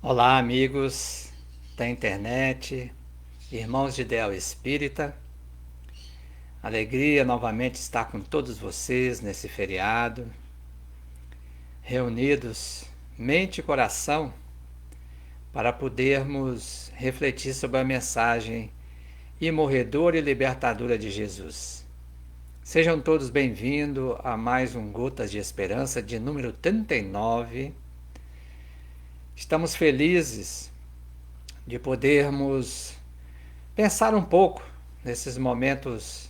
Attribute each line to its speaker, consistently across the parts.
Speaker 1: Olá, amigos da internet, irmãos de Ideal Espírita. Alegria novamente estar com todos vocês nesse feriado, reunidos mente e coração para podermos refletir sobre a mensagem imorredora e libertadora de Jesus. Sejam todos bem-vindos a mais um Gotas de Esperança de número 39. Estamos felizes de podermos pensar um pouco nesses momentos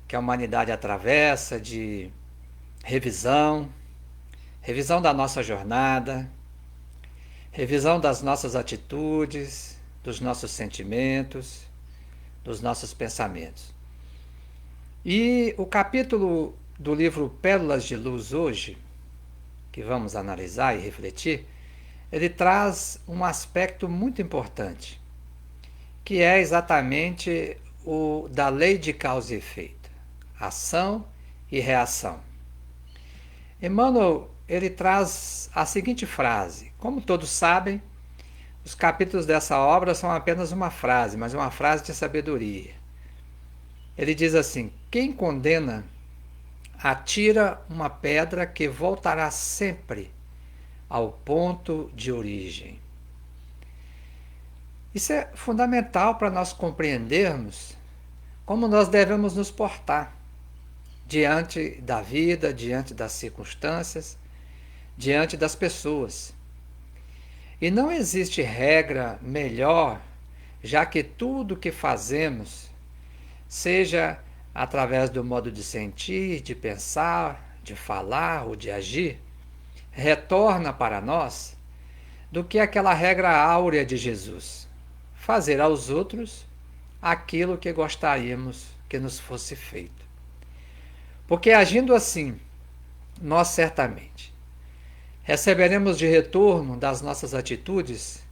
Speaker 1: que a humanidade atravessa de revisão, revisão da nossa jornada, revisão das nossas atitudes, dos nossos sentimentos, dos nossos pensamentos. E o capítulo do livro Pérolas de Luz hoje, que vamos analisar e refletir, ele traz um aspecto muito importante, que é exatamente o da lei de causa e efeito, ação e reação. Emmanuel ele traz a seguinte frase: como todos sabem, os capítulos dessa obra são apenas uma frase, mas uma frase de sabedoria. Ele diz assim: quem condena atira uma pedra que voltará sempre ao ponto de origem. Isso é fundamental para nós compreendermos como nós devemos nos portar diante da vida, diante das circunstâncias, diante das pessoas. E não existe regra melhor, já que tudo que fazemos, seja através do modo de sentir, de pensar, de falar ou de agir, retorna para nós do que aquela regra áurea de Jesus: fazer aos outros aquilo que gostaríamos que nos fosse feito. Porque agindo assim, nós certamente receberemos de retorno das nossas atitudes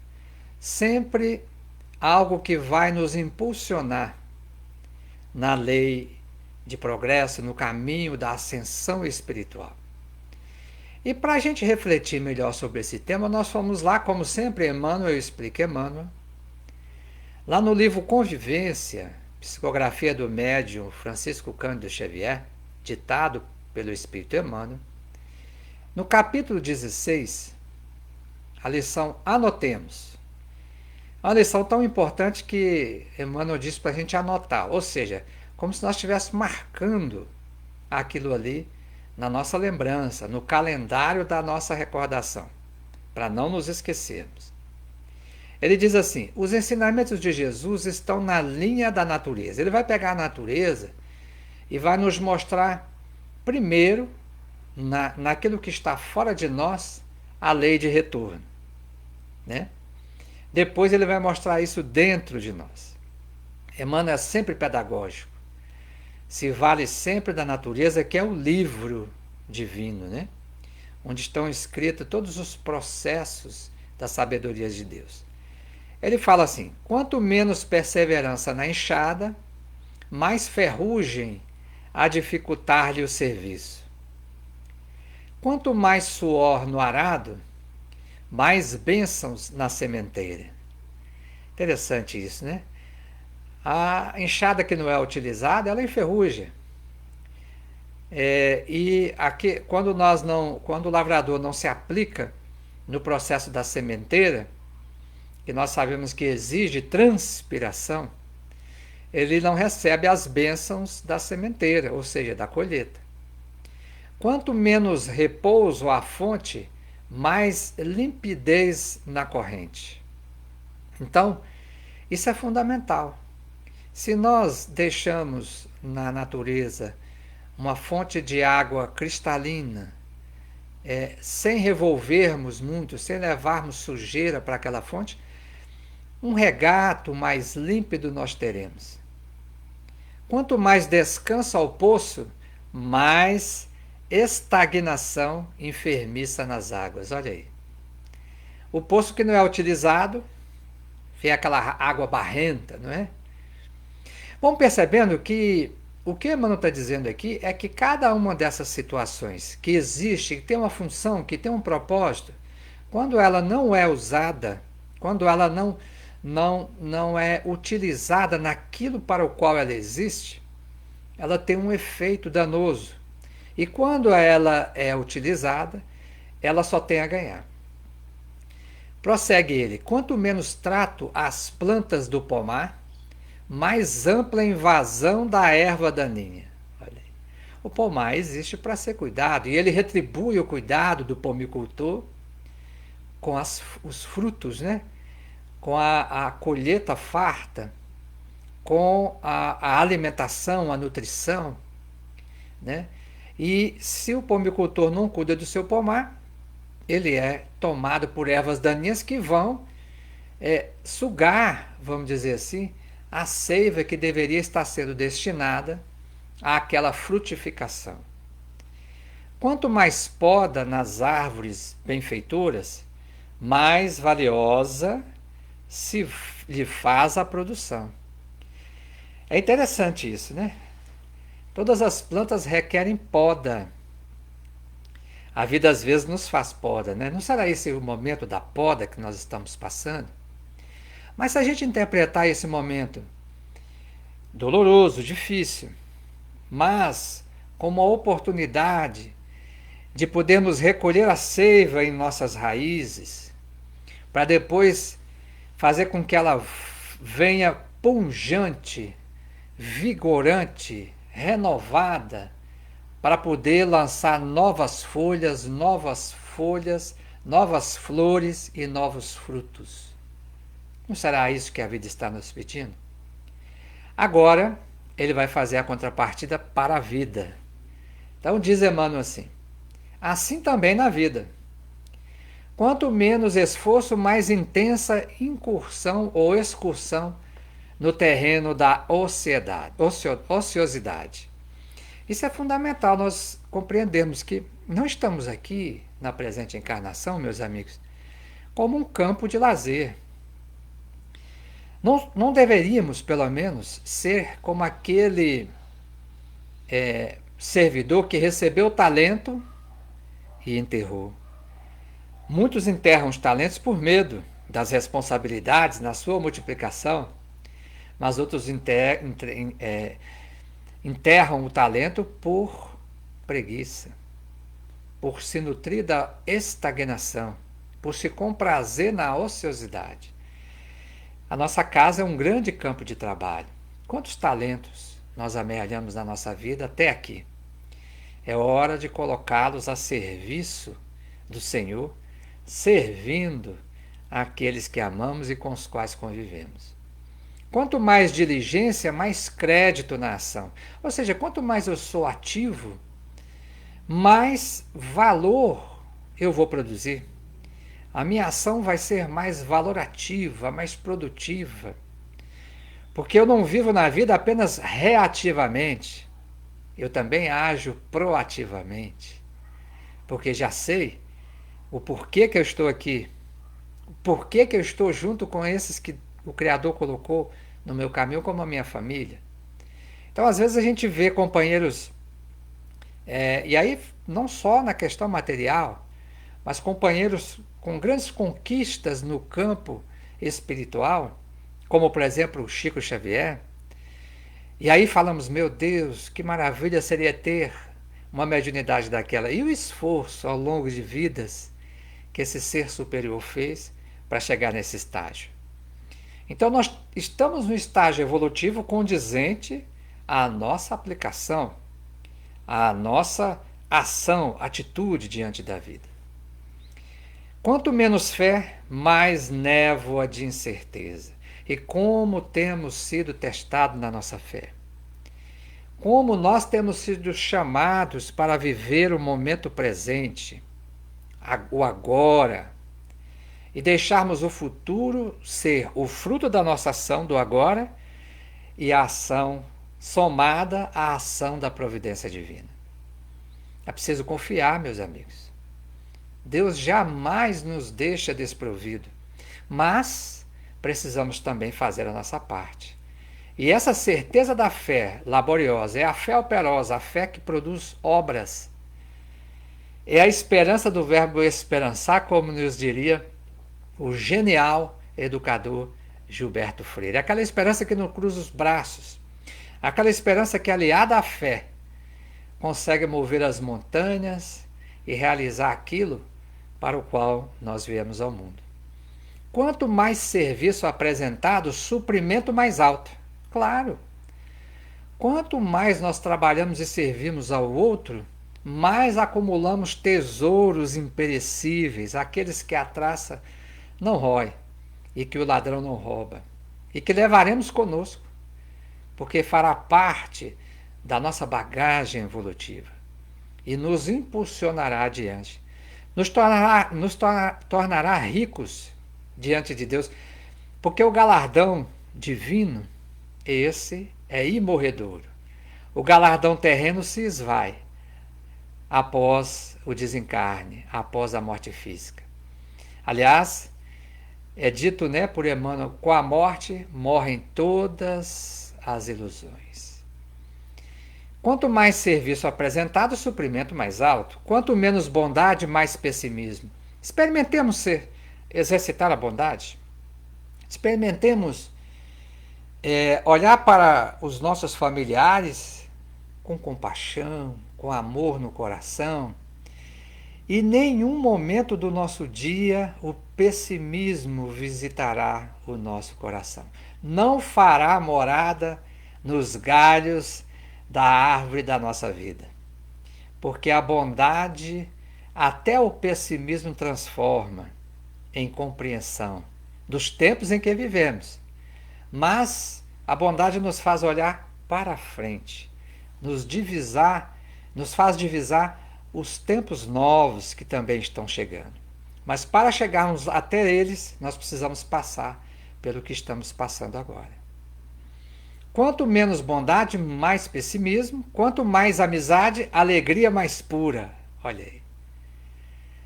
Speaker 1: sempre algo que vai nos impulsionar na lei de progresso, no caminho da ascensão espiritual. E para a gente refletir melhor sobre esse tema, nós fomos lá, como sempre, Emmanuel explica Emmanuel, lá no livro Convivência, psicografia do médium Francisco Cândido Xavier, ditado pelo Espírito Emmanuel, no capítulo 16, a lição Anotemos. Uma lição tão importante que Emmanuel disse para a gente anotar, ou seja, como se nós estivéssemos marcando aquilo ali na nossa lembrança, no calendário da nossa recordação, para não nos esquecermos. Ele diz assim: os ensinamentos de Jesus estão na linha da natureza. Ele vai pegar a natureza e vai nos mostrar, primeiro, naquilo que está fora de nós, a lei de retorno, né? Depois ele vai mostrar isso dentro de nós. Emmanuel é sempre pedagógico, se vale sempre da natureza, que é o livro divino, né? Onde estão escritos todos os processos da sabedoria de Deus. Ele fala assim: quanto menos perseverança na enxada, mais ferrugem a dificultar-lhe o serviço. Quanto mais suor no arado, mais bênçãos na sementeira. Interessante isso, né? A enxada que não é utilizada, ela enferruja. E aqui, quando o lavrador não se aplica no processo da sementeira, que nós sabemos que exige transpiração, ele não recebe as bênçãos da sementeira, ou seja, da colheita. Quanto menos repouso à fonte, mais limpidez na corrente. Então, isso é fundamental. Se nós deixamos na natureza uma fonte de água cristalina, sem revolvermos muito, sem levarmos sujeira para aquela fonte, um regato mais límpido nós teremos. Quanto mais descanso ao poço, mais estagnação enfermiça nas águas. Olha aí. O poço que não é utilizado, vem aquela água barrenta, não é? Vamos percebendo que o que Emmanuel está dizendo aqui é que cada uma dessas situações que existe, que tem uma função, que tem um propósito, Quando ela não é usada, quando ela não é utilizada naquilo para o qual ela existe, ela tem um efeito danoso. E quando ela é utilizada, ela só tem a ganhar. Prossegue ele: quanto menos trato as plantas do pomar, mais ampla a invasão da erva daninha. Olha aí. O pomar existe para ser cuidado e ele retribui o cuidado do pomicultor com os frutos, né? Com a colheita farta, com a alimentação, a nutrição, né? E se o pomicultor não cuida do seu pomar, ele é tomado por ervas daninhas que vão sugar, vamos dizer assim, a seiva que deveria estar sendo destinada àquela frutificação. Quanto mais poda nas árvores benfeitoras, mais valiosa se lhe faz a produção. É interessante isso, né? Todas as plantas requerem poda. A vida às vezes nos faz poda, né? Não será esse o momento da poda que nós estamos passando? Mas se a gente interpretar esse momento doloroso, difícil, mas como uma oportunidade de podermos recolher a seiva em nossas raízes, para depois fazer com que ela venha pungente, vigorante, renovada, para poder lançar novas folhas, novas flores e novos frutos. Não será isso que a vida está nos pedindo? Agora, ele vai fazer a contrapartida para a vida. Então diz Emmanuel assim também na vida. Quanto menos esforço, mais intensa incursão ou excursão no terreno da ociosidade. Isso é fundamental nós compreendermos que não estamos aqui na presente encarnação, meus amigos, como um campo de lazer. Não deveríamos, pelo menos, ser como aquele servidor que recebeu o talento e enterrou. Muitos enterram os talentos por medo das responsabilidades na sua multiplicação, mas outros enterram o talento por preguiça, por se nutrir da estagnação, por se comprazer na ociosidade. A nossa casa é um grande campo de trabalho. Quantos talentos nós amealhamos na nossa vida até aqui? É hora de colocá-los a serviço do Senhor, servindo àqueles que amamos e com os quais convivemos. Quanto mais diligência, mais crédito na ação. Ou seja, quanto mais eu sou ativo, mais valor eu vou produzir. A minha ação vai ser mais valorativa, mais produtiva. Porque eu não vivo na vida apenas reativamente. Eu também ajo proativamente. Porque já sei o porquê que eu estou aqui. O porquê que eu estou junto com esses que o Criador colocou no meu caminho como a minha família. Então, às vezes a gente vê companheiros, e aí não só na questão material, mas companheiros com grandes conquistas no campo espiritual, como por exemplo o Chico Xavier, e aí falamos, meu Deus, que maravilha seria ter uma mediunidade daquela, e o esforço ao longo de vidas que esse ser superior fez para chegar nesse estágio. Então nós estamos no estágio evolutivo condizente à nossa aplicação, à nossa ação, atitude diante da vida. Quanto menos fé, mais névoa de incerteza. E como temos sido testados na nossa fé. Como nós temos sido chamados para viver o momento presente, o agora, e deixarmos o futuro ser o fruto da nossa ação do agora e a ação somada à ação da providência divina. É preciso confiar, meus amigos. Deus jamais nos deixa desprovido, mas precisamos também fazer a nossa parte. E essa certeza da fé laboriosa, é a fé operosa, a fé que produz obras. É a esperança do verbo esperançar, como nos diria o genial educador Gilberto Freire. Aquela esperança que não cruza os braços. Aquela esperança que, aliada à fé, consegue mover as montanhas e realizar aquilo para o qual nós viemos ao mundo. Quanto mais serviço apresentado, suprimento mais alto. Claro. Quanto mais nós trabalhamos e servimos ao outro, mais acumulamos tesouros imperecíveis, aqueles que a traça não rói e que o ladrão não rouba, e que levaremos conosco, porque fará parte da nossa bagagem evolutiva e nos impulsionará adiante. Nos tornará ricos diante de Deus, porque o galardão divino, esse é imorredouro. O galardão terreno se esvai após o desencarne, após a morte física. Aliás, é dito, por Emmanuel, com a morte morrem todas as ilusões. Quanto mais serviço apresentado, suprimento mais alto. Quanto menos bondade, mais pessimismo. Experimentemos exercitar a bondade. Experimentemos olhar para os nossos familiares com compaixão, com amor no coração. E nenhum momento do nosso dia o pessimismo visitará o nosso coração. Não fará morada nos galhos da árvore da nossa vida. Porque a bondade, até o pessimismo transforma em compreensão dos tempos em que vivemos. Mas a bondade nos faz olhar para frente, nos faz divisar os tempos novos que também estão chegando. Mas para chegarmos até eles, nós precisamos passar pelo que estamos passando agora. Quanto menos bondade, mais pessimismo. Quanto mais amizade, alegria mais pura. Olha aí.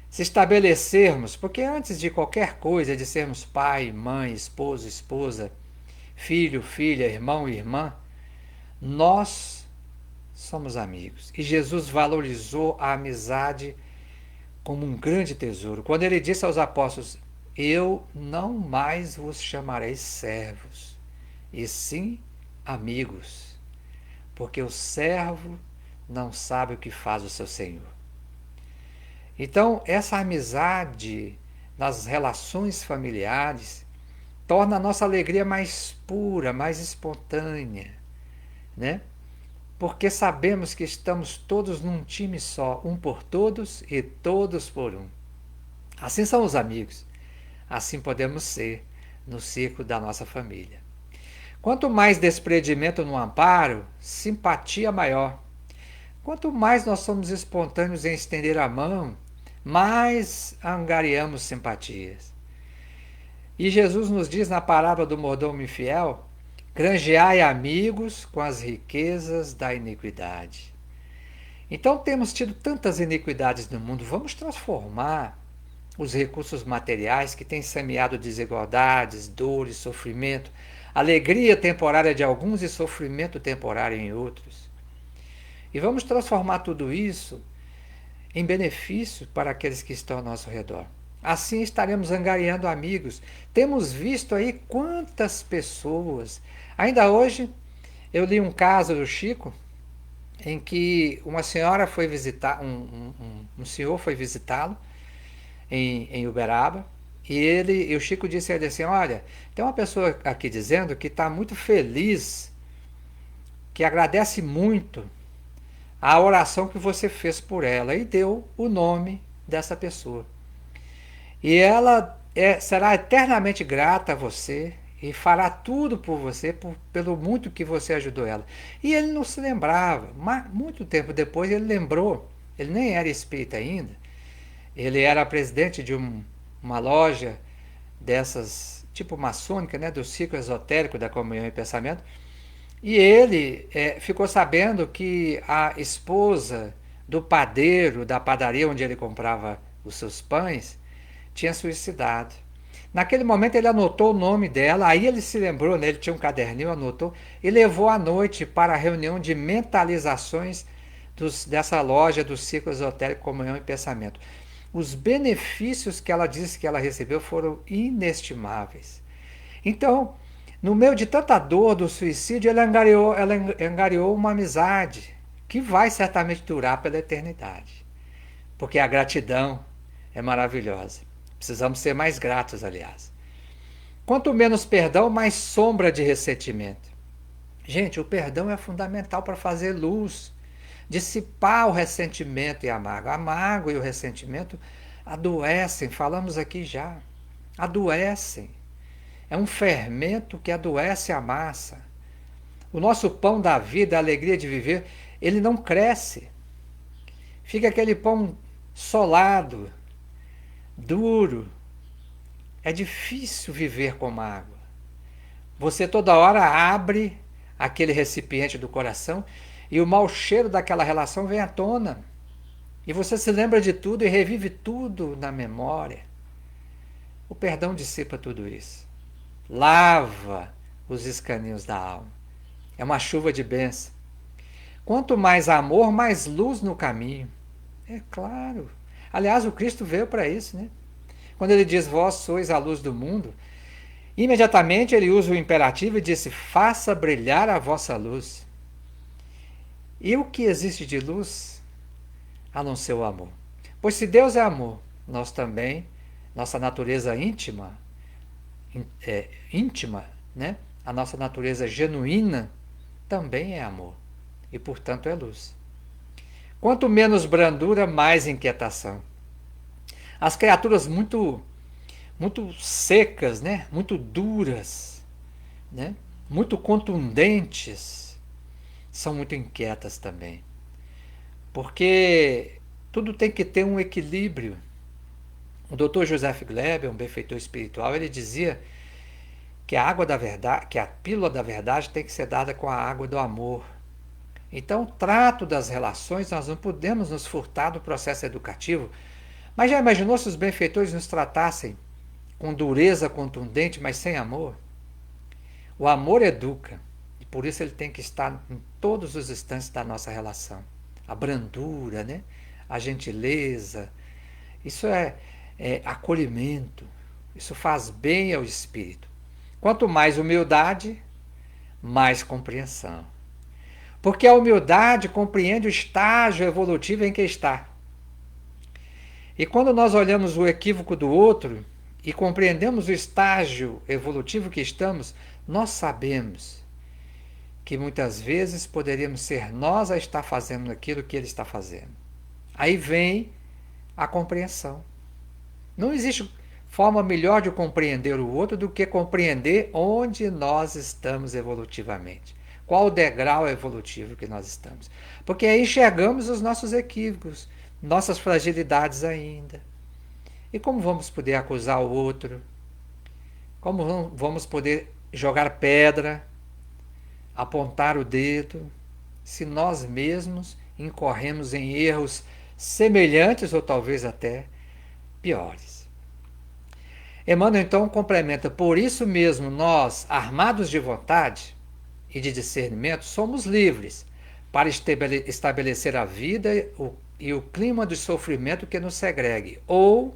Speaker 1: Se estabelecermos, porque antes de qualquer coisa, de sermos pai, mãe, esposo, esposa, filho, filha, irmão e irmã, nós somos amigos. E Jesus valorizou a amizade como um grande tesouro. Quando ele disse aos apóstolos: eu não mais vos chamarei servos, e sim amigos, porque o servo não sabe o que faz o seu senhor. Então, essa amizade nas relações familiares torna a nossa alegria mais pura, mais espontânea, Porque sabemos que estamos todos num time só, um por todos e todos por um. Assim são os amigos, assim podemos ser no círculo da nossa família. Quanto mais desprendimento no amparo, simpatia maior. Quanto mais nós somos espontâneos em estender a mão, mais angariamos simpatias. E Jesus nos diz na parábola do mordomo infiel: granjeai amigos com as riquezas da iniquidade. Então temos tido tantas iniquidades no mundo, vamos transformar os recursos materiais que têm semeado desigualdades, dores, sofrimento, alegria temporária de alguns e sofrimento temporário em outros. E vamos transformar tudo isso em benefício para aqueles que estão ao nosso redor. Assim estaremos angariando amigos. Temos visto aí quantas pessoas. Ainda hoje eu li um caso do Chico em que uma senhora foi visitar, um senhor foi visitá-lo em Uberaba, e o Chico disse a ele assim: olha, tem uma pessoa aqui dizendo que está muito feliz, que agradece muito a oração que você fez por ela, e deu o nome dessa pessoa. E ela será eternamente grata a você e fará tudo por você, pelo muito que você ajudou ela. E ele não se lembrava, mas muito tempo depois ele lembrou. Ele nem era espírita ainda, ele era presidente de uma loja dessas, tipo maçônica, do ciclo esotérico da comunhão e pensamento. E ele ficou sabendo que a esposa do padeiro da padaria onde ele comprava os seus pães tinha suicidado. Naquele momento ele anotou o nome dela, aí ele se lembrou, ele tinha um caderninho, anotou, e levou à noite para a reunião de mentalizações dessa loja do Círculo Esotérico Comunhão e Pensamento. Os benefícios que ela disse que ela recebeu foram inestimáveis. Então, no meio de tanta dor do suicídio, ela angariou uma amizade que vai certamente durar pela eternidade. Porque a gratidão é maravilhosa. Precisamos ser mais gratos, aliás. Quanto menos perdão, mais sombra de ressentimento. Gente, o perdão é fundamental para fazer luz, dissipar o ressentimento e a mágoa. A mágoa e o ressentimento adoecem, falamos aqui já. Adoecem. É um fermento que adoece a massa. O nosso pão da vida, a alegria de viver, ele não cresce. Fica aquele pão solado, duro. É difícil viver com mágoa. Você toda hora abre aquele recipiente do coração e o mau cheiro daquela relação vem à tona. E você se lembra de tudo e revive tudo na memória. O perdão dissipa tudo isso. Lava os escaninhos da alma. É uma chuva de bênção. Quanto mais amor, mais luz no caminho. É claro. Aliás, o Cristo veio para isso, né? Quando ele diz, vós sois a luz do mundo, imediatamente ele usa o imperativo e disse, faça brilhar a vossa luz. E o que existe de luz, a não ser o amor? Pois se Deus é amor, nós também, nossa natureza íntima, né? A nossa natureza genuína também é amor. E, portanto, é luz. Quanto menos brandura, mais inquietação. As criaturas muito secas, né? Muito duras, né? Muito contundentes, são muito inquietas também. Porque tudo tem que ter um equilíbrio. O Dr. Joseph Gleber, um benfeitor espiritual, ele dizia que a água da verdade, que a pílula da verdade tem que ser dada com a água do amor. Então, o trato das relações, nós não podemos nos furtar do processo educativo. Mas já imaginou se os benfeitores nos tratassem com dureza contundente, mas sem amor? O amor educa, e por isso ele tem que estar em todos os instantes da nossa relação. A brandura, né? A gentileza, isso é acolhimento, isso faz bem ao espírito. Quanto mais humildade, mais compreensão. Porque a humildade compreende o estágio evolutivo em que está. E quando nós olhamos o equívoco do outro e compreendemos o estágio evolutivo que estamos, nós sabemos que muitas vezes poderíamos ser nós a estar fazendo aquilo que ele está fazendo. Aí vem a compreensão. Não existe forma melhor de compreender o outro do que compreender onde nós estamos evolutivamente. Qual o degrau evolutivo que nós estamos. Porque aí enxergamos os nossos equívocos, nossas fragilidades ainda. E como vamos poder acusar o outro? Como vamos poder jogar pedra, apontar o dedo, se nós mesmos incorremos em erros semelhantes ou talvez até piores? Emmanuel então complementa, por isso mesmo nós, armados de vontade e de discernimento, somos livres para estabelecer a vida e o clima de sofrimento que nos segregue, ou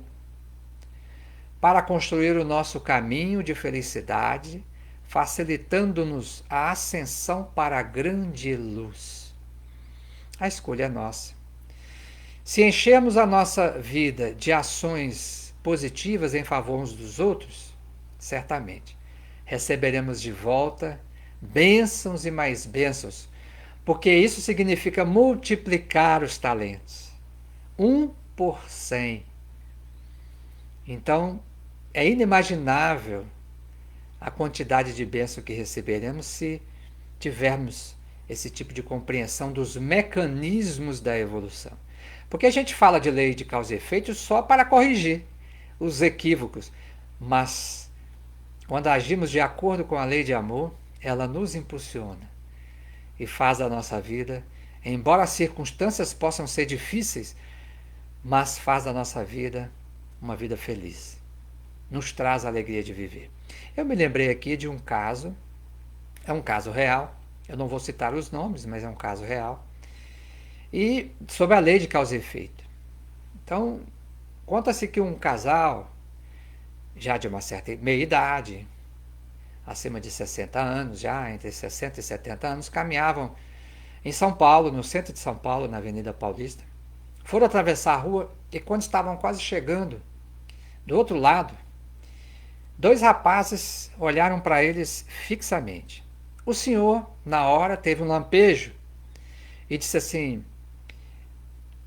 Speaker 1: para construir o nosso caminho de felicidade, facilitando-nos a ascensão para a grande luz. A escolha é nossa. Se enchermos a nossa vida de ações positivas em favor uns dos outros, certamente receberemos de volta bênçãos e mais bênçãos, porque isso significa multiplicar os talentos. 1 por 100. Então, é inimaginável a quantidade de bênção que receberemos se tivermos esse tipo de compreensão dos mecanismos da evolução. Porque a gente fala de lei de causa e efeito só para corrigir os equívocos, mas quando agimos de acordo com a lei de amor, ela nos impulsiona e faz da nossa vida, embora as circunstâncias possam ser difíceis, mas faz da nossa vida uma vida feliz. Nos traz a alegria de viver. Eu me lembrei aqui de um caso, é um caso real, eu não vou citar os nomes, mas é um caso real, e sobre a lei de causa e efeito. Então, conta-se que um casal, já de uma certa meia idade, acima de 60 anos, já entre 60 e 70 anos, caminhavam em São Paulo, no centro de São Paulo, na Avenida Paulista. Foram atravessar a rua e quando estavam quase chegando do outro lado, dois rapazes olharam para eles fixamente. O senhor, na hora, teve um lampejo e disse assim: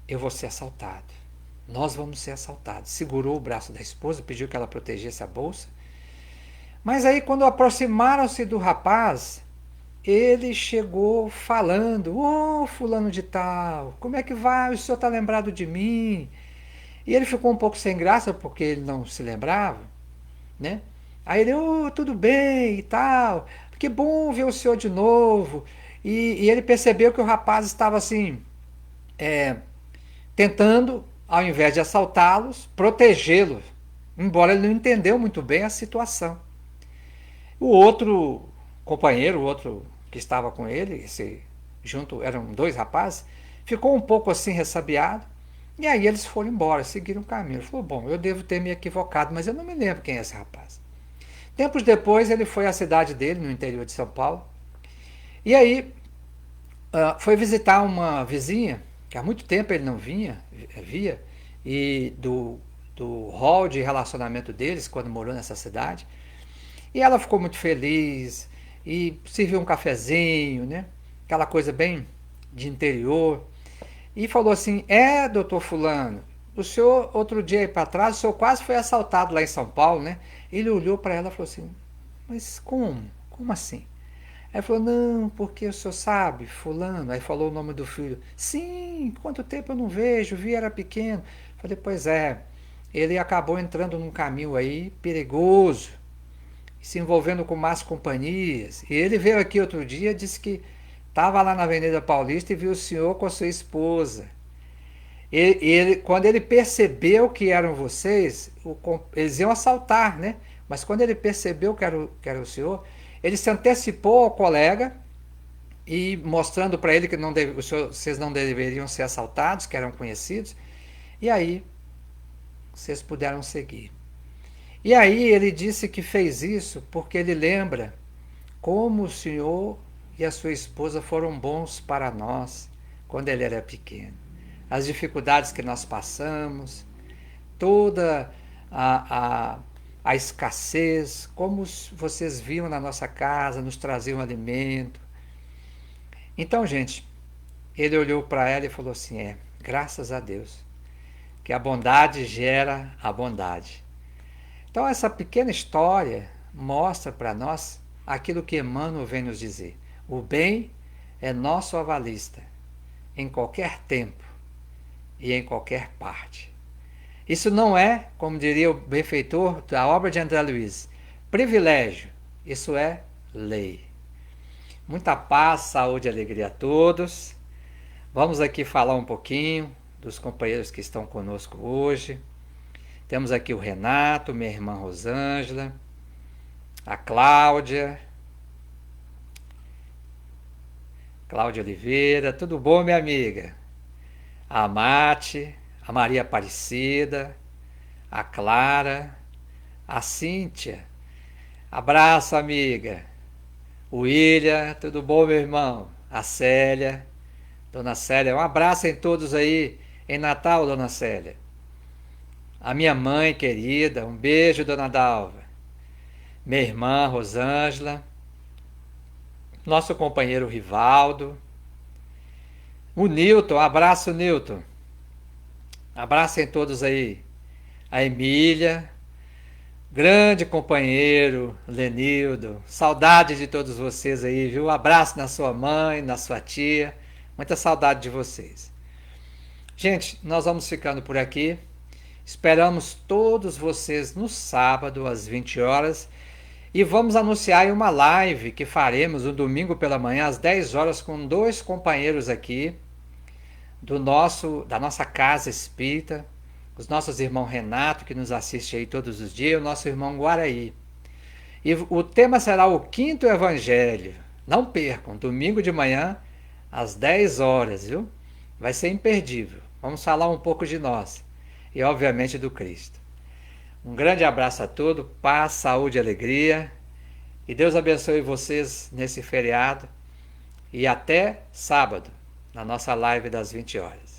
Speaker 1: eu vou ser assaltado. Nós vamos ser assaltados. Segurou o braço da esposa, pediu que ela protegesse a bolsa. Mas aí, quando aproximaram-se do rapaz, ele chegou falando: ô, fulano de tal, como é que vai? O senhor está lembrado de mim? E ele ficou um pouco sem graça, porque ele não se lembrava, né? Aí ele: ô, tudo bem e tal, que bom ver o senhor de novo. E ele percebeu que o rapaz estava assim, é, tentando, ao invés de assaltá-los, protegê-los, embora ele não entendeu muito bem a situação. O outro companheiro, o outro que estava com ele, esse junto eram dois rapazes, ficou um pouco assim ressabiado. E aí eles foram embora, seguiram o caminho. Ele falou: bom, eu devo ter me equivocado, mas eu não me lembro quem é esse rapaz. Tempos depois ele foi à cidade dele, no interior de São Paulo, e aí foi visitar uma vizinha, que há muito tempo ele não via, e do hall de relacionamento deles, quando morou nessa cidade. E ela ficou muito feliz e serviu um cafezinho, né? Aquela coisa bem de interior. E falou assim: doutor Fulano, o senhor, outro dia aí para trás, o senhor quase foi assaltado lá em São Paulo, né? Ele olhou para ela e falou assim: mas como? Como assim? Aí falou: não, porque o senhor sabe, Fulano. Aí falou o nome do filho. Sim, quanto tempo eu não vejo, vi era pequeno. Falei: pois é, ele acabou entrando num caminho aí perigoso, se envolvendo com más companhias. E ele veio aqui outro dia, disse que estava lá na Avenida Paulista e viu o senhor com a sua esposa. Quando ele percebeu que eram vocês, eles iam assaltar, né? Mas quando ele percebeu que era o senhor, ele se antecipou ao colega e mostrando para ele que não vocês não deveriam ser assaltados, que eram conhecidos. E aí vocês puderam seguir. E aí ele disse que fez isso porque ele lembra como o senhor e a sua esposa foram bons para nós quando ele era pequeno. As dificuldades que nós passamos, toda a escassez, como vocês viam na nossa casa, nos traziam alimento. Então, gente, ele olhou para ela e falou assim: graças a Deus, que a bondade gera a bondade. Então, essa pequena história mostra para nós aquilo que Emmanuel vem nos dizer. O bem é nosso avalista, em qualquer tempo e em qualquer parte. Isso não é, como diria o benfeitor da obra de André Luiz, privilégio, isso é lei. Muita paz, saúde e alegria a todos. Vamos aqui falar um pouquinho dos companheiros que estão conosco hoje. Temos aqui o Renato, minha irmã Rosângela, a Cláudia Oliveira, tudo bom, minha amiga? A Mate, a Maria Aparecida, a Clara, a Cíntia, abraço, amiga. O William, tudo bom, meu irmão? A Célia, Dona Célia, um abraço em todos aí em Natal, Dona Célia. A minha mãe querida, um beijo, Dona Dalva. Minha irmã Rosângela, nosso companheiro Rivaldo, o Newton, abraço, Newton. Abraço em todos aí. A Emília, grande companheiro, Lenildo, saudade de todos vocês aí, viu? Um abraço na sua mãe, na sua tia, muita saudade de vocês. Gente, nós vamos ficando por aqui. Esperamos todos vocês no sábado às 20 horas e vamos anunciar aí uma live que faremos no domingo pela manhã às 10 horas com dois companheiros aqui da nossa casa espírita, os nossos irmãos Renato, que nos assiste aí todos os dias, e o nosso irmão Guaraí. E o tema será o quinto evangelho. Não percam, domingo de manhã às 10 horas, viu? Vai ser imperdível. Vamos falar um pouco de nós e, obviamente, do Cristo. Um grande abraço a todos, paz, saúde e alegria. E Deus abençoe vocês nesse feriado. E até sábado, na nossa live das 20 horas.